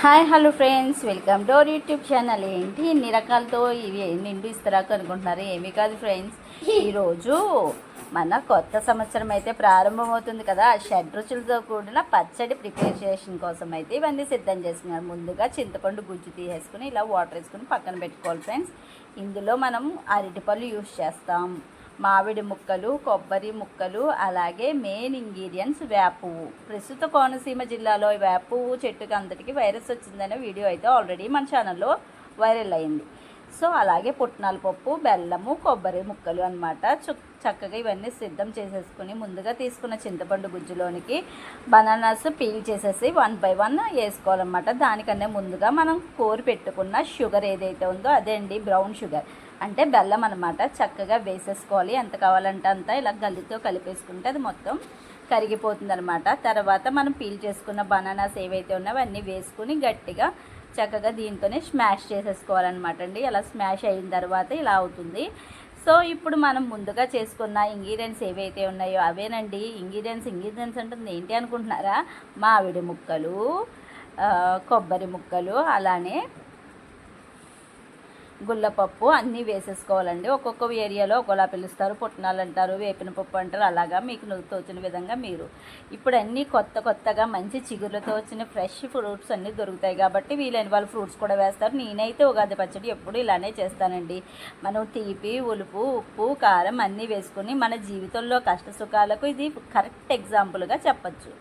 Hi hello friends, welcome to our YouTube channel. ఏంటి ఇన్ని రకాలతో ఇవి నిండు ఇస్తరాకు అనుకుంటున్నారు? ఏమీ కాదు ఫ్రెండ్స్, ఈరోజు మన కొత్త సంవత్సరం అయితే ప్రారంభమవుతుంది కదా. షడ్రుచులతో కూడిన పచ్చడి ప్రిపరేషన్ కోసం అయితే ఇవన్నీ సిద్ధం చేసుకున్నారు. ముందుగా చింతపండు గుజ్జు తీసేసుకుని ఇలా వాటర్ వేసుకుని పక్కన పెట్టుకోవాలి ఫ్రెండ్స్. ఇందులో మనం అరటిపళ్ళు యూస్ చేస్తాం, మామిడి ముక్కలు, కొబ్బరి ముక్కలు, అలాగే మెయిన్ ఇంగ్రీడియంట్స్ వేప పువ్వు. ప్రస్తుత కోనసీమ జిల్లాలో వేప పువ్వు చెట్టుకి అంతటికి వైరస్ వచ్చిందనే వీడియో అయితే ఆల్రెడీ మన ఛానల్లో వైరల్ అయింది. సో అలాగే పుట్నాల పప్పు, బెల్లము, కొబ్బరి ముక్కలు అనమాట. చక్కగా ఇవన్నీ సిద్ధం చేసేసుకుని ముందుగా తీసుకున్న చింతపండు గుజ్జులోనికి బనానాస్ పీల్ చేసేసి 1 by 1 వేసుకోవాలన్నమాట. దానికన్నా ముందుగా మనం కోరి పెట్టుకున్న షుగర్ ఏదైతే ఉందో అదే అండి, బ్రౌన్ షుగర్ అంటే బెల్లం అనమాట. చక్కగా వేసేసుకోవాలి. ఎంత కావాలంటే అంత ఇలా గల్లితో కలిపేసుకుంటే అది మొత్తం కరిగిపోతుంది అనమాట. తర్వాత మనం పీల్ చేసుకున్న బనానాస్ ఏవైతే ఉన్నాయో అవన్నీ వేసుకుని గట్టిగా చక్కగా దీంతోనే స్మాష్ చేసేసుకోవాలన్నమాట అండి. అలా స్మాష్ అయిన తర్వాత ఇలా అవుతుంది. సో ఇప్పుడు మనం ముందుగా చేసుకున్న ఇంగ్రీడియంట్స్ ఏవైతే ఉన్నాయో అవేనండి. ఇంగ్రీడియంట్స్ అంటుంది ఏంటి అనుకుంటున్నారా? మామిడి ముక్కలు, కొబ్బరి ముక్కలు, అలానే గుల్లపప్పు అన్నీ వేసేసుకోవాలండి. ఒక్కొక్క ఏరియాలో ఒకలా పిలుస్తారు, పుట్నాలు అంటారు, వేపిన పప్పు అంటారు. అలాగా మీకు తోచిన విధంగా మీరు. ఇప్పుడు అన్నీ కొత్తగా మంచి చిగురులతో వచ్చిన ఫ్రెష్ ఫ్రూట్స్ అన్నీ దొరుకుతాయి కాబట్టి వీలైన వాళ్ళు ఫ్రూట్స్ కూడా వేస్తారు. నేనైతే ఉగాది పచ్చడి ఎప్పుడు ఇలానే చేస్తానండి. మనం తీపి, ఉలుపు, ఉప్పు, కారం అన్నీ వేసుకుని మన జీవితంలో కష్ట సుఖాలకు ఇది కరెక్ట్ ఎగ్జాంపుల్గా చెప్పచ్చు.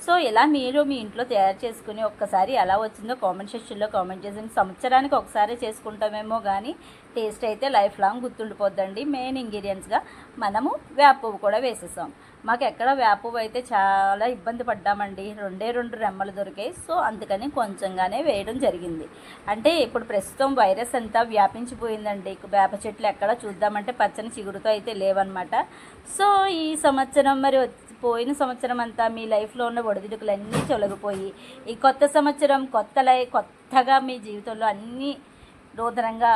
సో ఇలా మీరు మీ ఇంట్లో తయారు చేసుకుని ఒక్కసారి ఎలా వచ్చిందో కామెంట్ సెక్షన్లో కామెంట్ చేసిన. సంవత్సరానికి ఒకసారి చేసుకుంటామేమో కానీ టేస్ట్ అయితే లైఫ్ లాంగ్ గుర్తుండిపోద్దండి. మెయిన్ ఇంగ్రీడియంట్స్గా మనము వేప పువ్వు కూడా వేసేసాం. మాకు ఎక్కడ వేప పువ్వు అయితే చాలా ఇబ్బంది పడ్డామండి. 2 రెమ్మలు దొరికాయి. సో అందుకని కొంచెంగానే వేయడం జరిగింది. అంటే ఇప్పుడు ప్రస్తుతం వైరస్ అంతా వ్యాపించిపోయిందండి. వేప చెట్లు ఎక్కడ చూద్దామంటే పచ్చని చిగురుతో అయితే లేవన్నమాట. సో ఈ సంవత్సరం మరి పోయిన సంవత్సరం అంతా మీ లైఫ్లో ఉన్న ఒడిదుడుకులన్నీ తొలగిపోయి ఈ కొత్త సంవత్సరం కొత్తగా మీ జీవితంలో అన్నీ నూతనంగా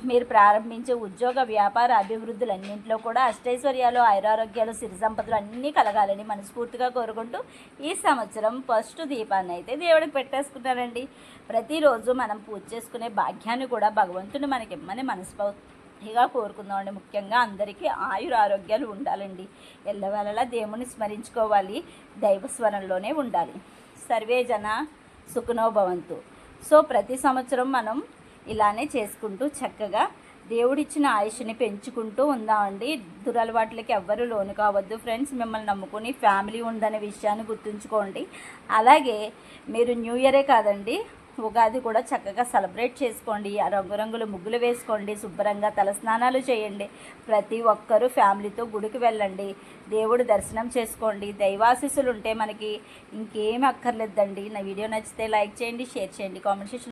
మీరు ప్రారంభించే ఉద్యోగ వ్యాపార అభివృద్ధులన్నింటిలో కూడా అష్టైశ్వర్యాలు, ఆయురారోగ్యాలు, సిరి సంపదలు అన్నీ కలగాలని మనస్ఫూర్తిగా కోరుకుంటూ ఈ సంవత్సరం ఫస్ట్ దీపాన్ని అయితే దేవుడికి పెట్టేసుకున్నారండి. ప్రతిరోజు మనం పూజ చేసుకునే భాగ్యాన్ని కూడా భగవంతుని మనకి ఇమ్మని మనస్ఫూర్తిగా కోరుకుందామండి. ముఖ్యంగా అందరికీ ఆయురారోగ్యాలు ఉండాలండి. ఎల్లవేళలా దేవుని స్మరించుకోవాలి, దైవస్వరంలోనే ఉండాలి. సర్వే జన సుఖనో భవంతు. సో ప్రతి సంవత్సరం మనం ఇలానే చేసుకుంటూ చక్కగా దేవుడిచ్చిన ఆయుష్ని పెంచుకుంటూ ఉందామండి. దురలవాట్లకి ఎవ్వరూ లోను కావద్దు ఫ్రెండ్స్. మిమ్మల్ని నమ్ముకుని ఫ్యామిలీ ఉందనే విషయాన్ని గుర్తుంచుకోండి. అలాగే మీరు న్యూ ఇయరే కాదండి, ఉగాది కూడా చక్కగా సెలబ్రేట్ చేసుకోండి. రంగురంగుల ముగ్గులు వేసుకోండి, శుభ్రంగా తలస్నానాలు చేయండి. ప్రతి ఒక్కరూ ఫ్యామిలీతో గుడికి వెళ్ళండి, దేవుడు దర్శనం చేసుకోండి. దైవాశీస్సులు ఉంటే మనకి ఇంకేమీ అక్కర్లేదండి. నా వీడియో నచ్చితే లైక్ చేయండి, షేర్ చేయండి, కామెంట్ సెక్షన్